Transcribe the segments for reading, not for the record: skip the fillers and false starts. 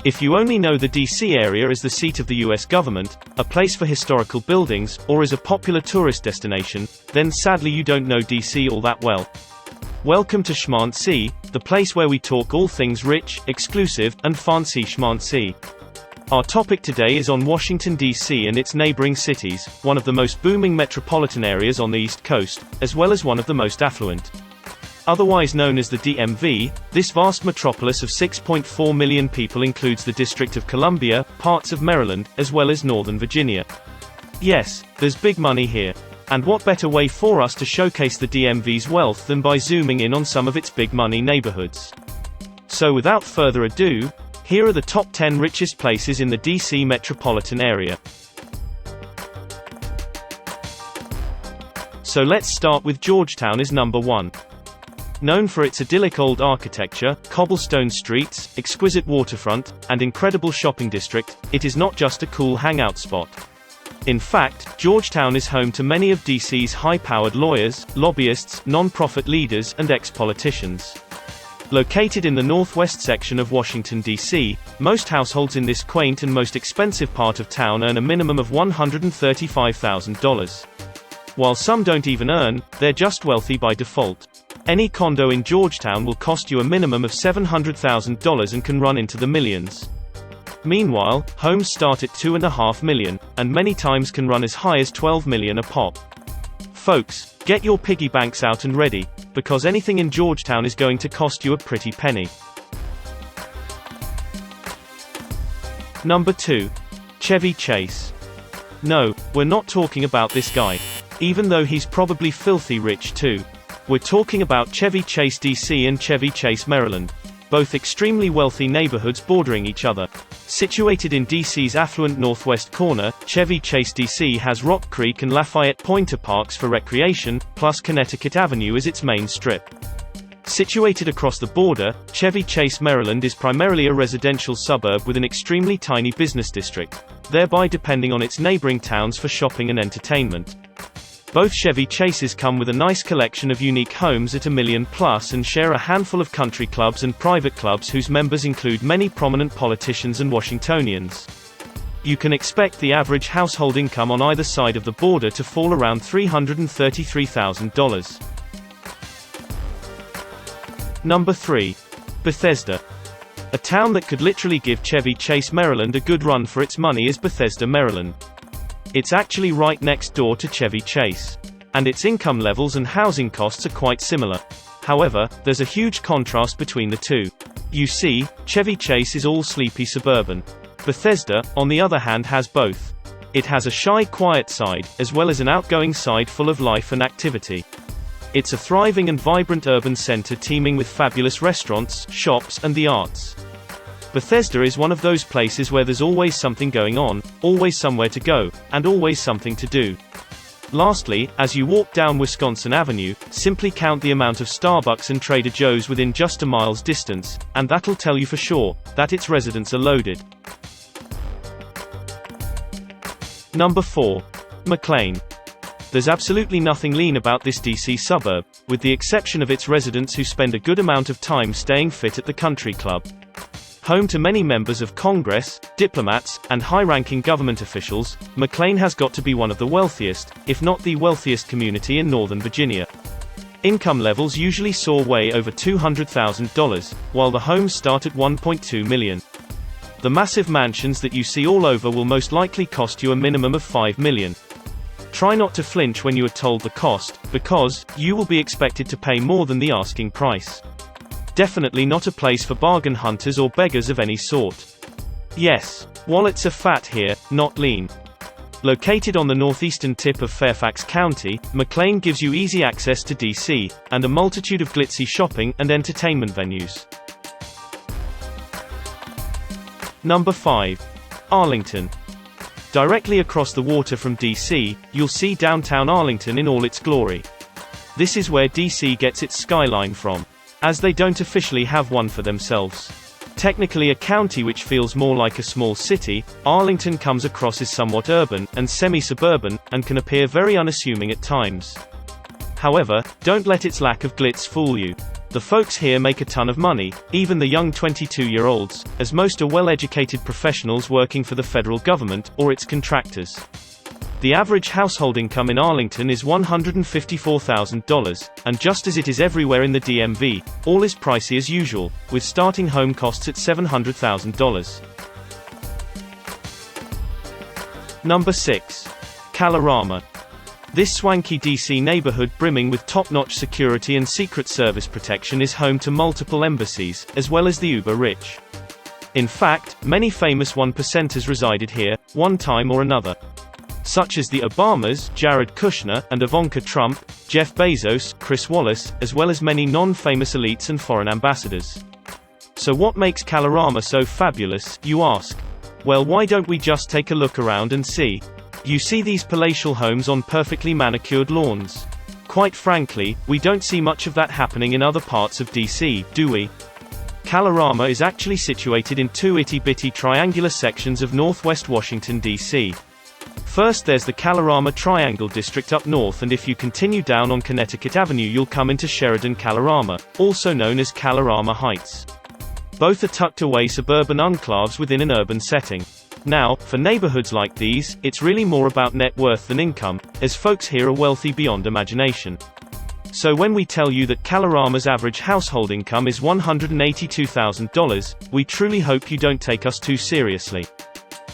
If you only know the DC area as the seat of the US government, a place for historical buildings, or as a popular tourist destination, then sadly you don't know DC all that well. Welcome to Schmancy, the place where we talk all things rich, exclusive, and fancy schmancy. Our topic today is on Washington, D.C. and its neighboring cities, one of the most booming metropolitan areas on the East Coast, as well as one of the most affluent. Otherwise known as the DMV, this vast metropolis of 6.4 million people includes the District of Columbia, parts of Maryland, as well as Northern Virginia. Yes, there's big money here. And what better way for us to showcase the DMV's wealth than by zooming in on some of its big money neighborhoods? So without further ado, here are the top 10 richest places in the DC metropolitan area. So let's start with Georgetown as number 1. Known for its idyllic old architecture, cobblestone streets, exquisite waterfront, and incredible shopping district, it is not just a cool hangout spot. In fact, Georgetown is home to many of DC's high-powered lawyers, lobbyists, non-profit leaders, and ex-politicians. Located in the northwest section of Washington, D.C., most households in this quaint and most expensive part of town earn a minimum of $135,000. While some don't even earn, they're just wealthy by default. Any condo in Georgetown will cost you a minimum of $700,000 and can run into the millions. Meanwhile, homes start at $2.5 million, and many times can run as high as $12 million a pop. Folks, get your piggy banks out and ready, because anything in Georgetown is going to cost you a pretty penny. Number 2. Chevy Chase. No, we're not talking about this guy. Even though he's probably filthy rich too. We're talking about Chevy Chase DC and Chevy Chase Maryland. Both extremely wealthy neighborhoods bordering each other. Situated in DC's affluent northwest corner, Chevy Chase DC has Rock Creek and Lafayette Pointer parks for recreation, plus Connecticut Avenue as its main strip. Situated across the border, Chevy Chase Maryland is primarily a residential suburb with an extremely tiny business district, thereby depending on its neighboring towns for shopping and entertainment. Both Chevy Chases come with a nice collection of unique homes at $1 million plus and share a handful of country clubs and private clubs whose members include many prominent politicians and Washingtonians. You can expect the average household income on either side of the border to fall around $333,000. Number 3. Bethesda. A town that could literally give Chevy Chase Maryland a good run for its money is Bethesda, Maryland. It's actually right next door to Chevy Chase. And its income levels and housing costs are quite similar. However, there's a huge contrast between the two. You see, Chevy Chase is all sleepy suburban. Bethesda, on the other hand, has both. It has a shy, quiet side, as well as an outgoing side full of life and activity. It's a thriving and vibrant urban center teeming with fabulous restaurants, shops, and the arts. Bethesda is one of those places where there's always something going on, always somewhere to go, and always something to do. Lastly, as you walk down Wisconsin Avenue, simply count the amount of Starbucks and Trader Joe's within just a mile's distance, and that'll tell you for sure that its residents are loaded. Number 4. McLean. There's absolutely nothing lean about this DC suburb, with the exception of its residents who spend a good amount of time staying fit at the country club. Home to many members of Congress, diplomats, and high-ranking government officials, McLean has got to be one of the wealthiest, if not the wealthiest community in Northern Virginia. Income levels usually soar way over $200,000, while the homes start at $1.2 million. The massive mansions that you see all over will most likely cost you a minimum of $5 million. Try not to flinch when you are told the cost, because you will be expected to pay more than the asking price. Definitely not a place for bargain hunters or beggars of any sort. Yes, wallets are fat here, not lean. Located on the northeastern tip of Fairfax County, McLean gives you easy access to DC, and a multitude of glitzy shopping and entertainment venues. Number 5. Arlington. Directly across the water from DC, you'll see downtown Arlington in all its glory. This is where DC gets its skyline from, as they don't officially have one for themselves. Technically a county which feels more like a small city, Arlington comes across as somewhat urban, and semi-suburban, and can appear very unassuming at times. However, don't let its lack of glitz fool you. The folks here make a ton of money, even the young 22-year-olds, as most are well-educated professionals working for the federal government, or its contractors. The average household income in Arlington is $154,000, and just as it is everywhere in the DMV, all is pricey as usual, with starting home costs at $700,000. Number 6. Kalorama. This swanky DC neighborhood brimming with top-notch security and Secret Service protection is home to multiple embassies, as well as the uber-rich. In fact, many famous one-percenters resided here, one time or another. Such as the Obamas, Jared Kushner, and Ivanka Trump, Jeff Bezos, Chris Wallace, as well as many non-famous elites and foreign ambassadors. So what makes Kalorama so fabulous, you ask? Well, why don't we just take a look around and see? You see these palatial homes on perfectly manicured lawns. Quite frankly, we don't see much of that happening in other parts of DC, do we? Kalorama is actually situated in two itty-bitty triangular sections of northwest Washington, D.C. First there's the Kalorama Triangle District up north, and if you continue down on Connecticut Avenue you'll come into Sheridan Kalorama, also known as Kalorama Heights. Both are tucked away suburban enclaves within an urban setting. Now, for neighborhoods like these, it's really more about net worth than income, as folks here are wealthy beyond imagination. So when we tell you that Kalorama's average household income is $182,000, we truly hope you don't take us too seriously.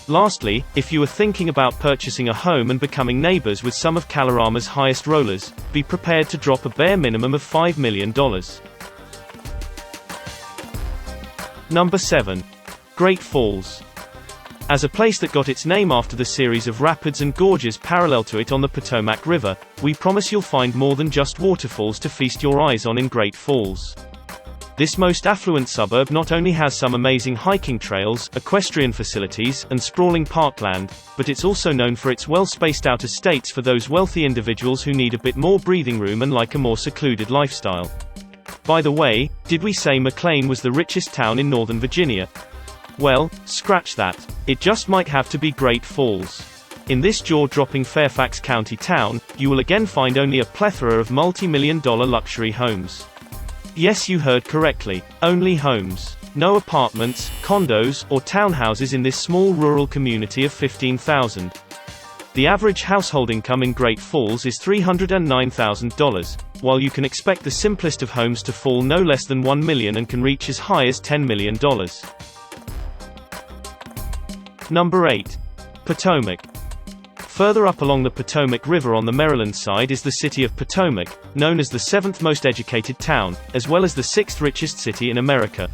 Lastly, if you are thinking about purchasing a home and becoming neighbors with some of Kalorama's highest rollers, be prepared to drop a bare minimum of $5 million. Number 7. Great Falls. As a place that got its name after the series of rapids and gorges parallel to it on the Potomac River, we promise you'll find more than just waterfalls to feast your eyes on in Great Falls. This most affluent suburb not only has some amazing hiking trails, equestrian facilities, and sprawling parkland, but it's also known for its well-spaced-out estates for those wealthy individuals who need a bit more breathing room and like a more secluded lifestyle. By the way, did we say McLean was the richest town in Northern Virginia? Well, scratch that. It just might have to be Great Falls. In this jaw-dropping Fairfax County town, you will again find only a plethora of multi-million-dollar luxury homes. Yes, you heard correctly. Only homes. No apartments, condos, or townhouses in this small rural community of 15,000. The average household income in Great Falls is $309,000, while you can expect the simplest of homes to fall no less than $1 million and can reach as high as $10 million. Number 8. Potomac. Further up along the Potomac River on the Maryland side is the city of Potomac, known as the 7th most educated town, as well as the 6th richest city in America.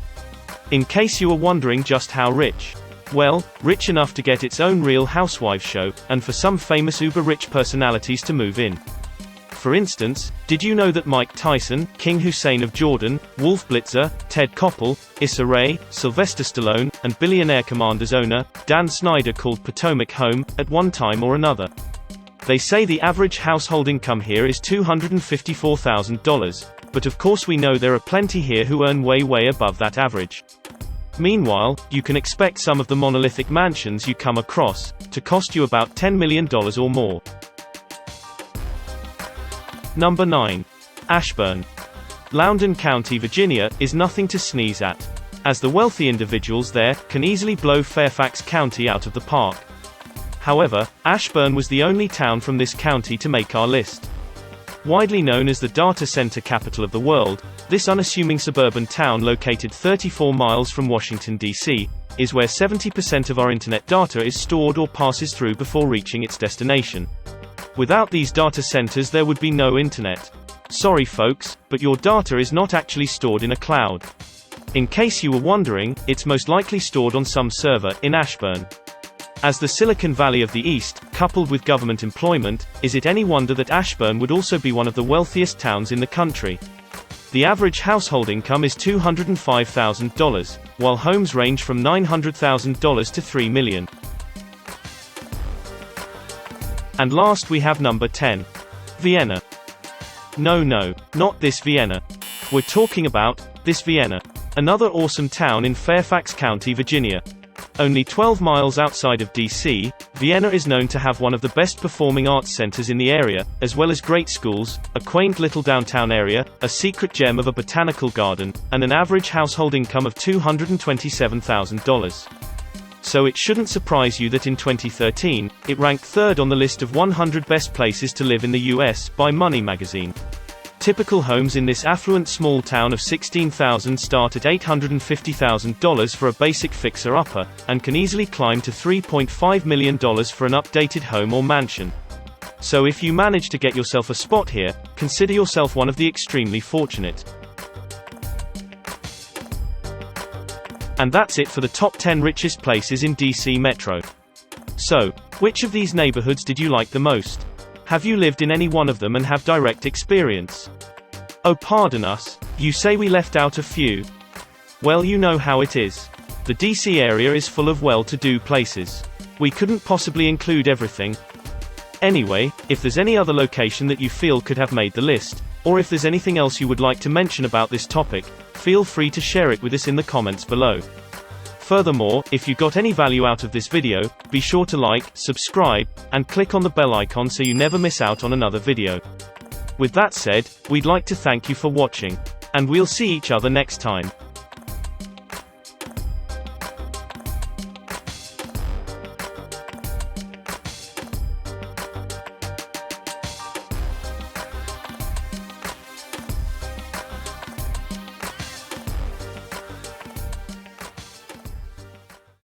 In case you were wondering just how rich. Well, rich enough to get its own Real Housewives show, and for some famous uber-rich personalities to move in. For instance, did you know that Mike Tyson, King Hussein of Jordan, Wolf Blitzer, Ted Koppel, Issa Rae, Sylvester Stallone, and billionaire Commander's owner, Dan Snyder called Potomac home, at one time or another? They say the average household income here is $254,000, but of course we know there are plenty here who earn way above that average. Meanwhile, you can expect some of the monolithic mansions you come across to cost you about $10 million or more. Number 9. Ashburn. Loudoun County, Virginia, is nothing to sneeze at, as the wealthy individuals there can easily blow Fairfax County out of the park. However, Ashburn was the only town from this county to make our list. Widely known as the data center capital of the world, this unassuming suburban town located 34 miles from Washington, D.C., is where 70% of our internet data is stored or passes through before reaching its destination. Without these data centers there would be no internet. Sorry folks, but your data is not actually stored in a cloud. In case you were wondering, it's most likely stored on some server in Ashburn. As the Silicon Valley of the East, coupled with government employment, is it any wonder that Ashburn would also be one of the wealthiest towns in the country? The average household income is $205,000, while homes range from $900,000 to $3 million. And last we have number 10. Vienna. No, not this Vienna. We're talking about this Vienna. Another awesome town in Fairfax County, Virginia. Only 12 miles outside of DC, Vienna is known to have one of the best performing arts centers in the area, as well as great schools, a quaint little downtown area, a secret gem of a botanical garden, and an average household income of $227,000. So it shouldn't surprise you that in 2013, it ranked third on the list of 100 best places to live in the US by Money magazine. Typical homes in this affluent small town of 16,000 start at $850,000 for a basic fixer-upper, and can easily climb to $3.5 million for an updated home or mansion. So if you manage to get yourself a spot here, consider yourself one of the extremely fortunate. And that's it for the top 10 richest places in DC Metro. So, which of these neighborhoods did you like the most? Have you lived in any one of them and have direct experience? Oh, pardon us, you say we left out a few? Well, you know how it is. The DC area is full of well-to-do places. We couldn't possibly include everything. Anyway, if there's any other location that you feel could have made the list, or if there's anything else you would like to mention about this topic, feel free to share it with us in the comments below. Furthermore, if you got any value out of this video, be sure to like, subscribe, and click on the bell icon so you never miss out on another video. With that said, we'd like to thank you for watching. And we'll see each other next time.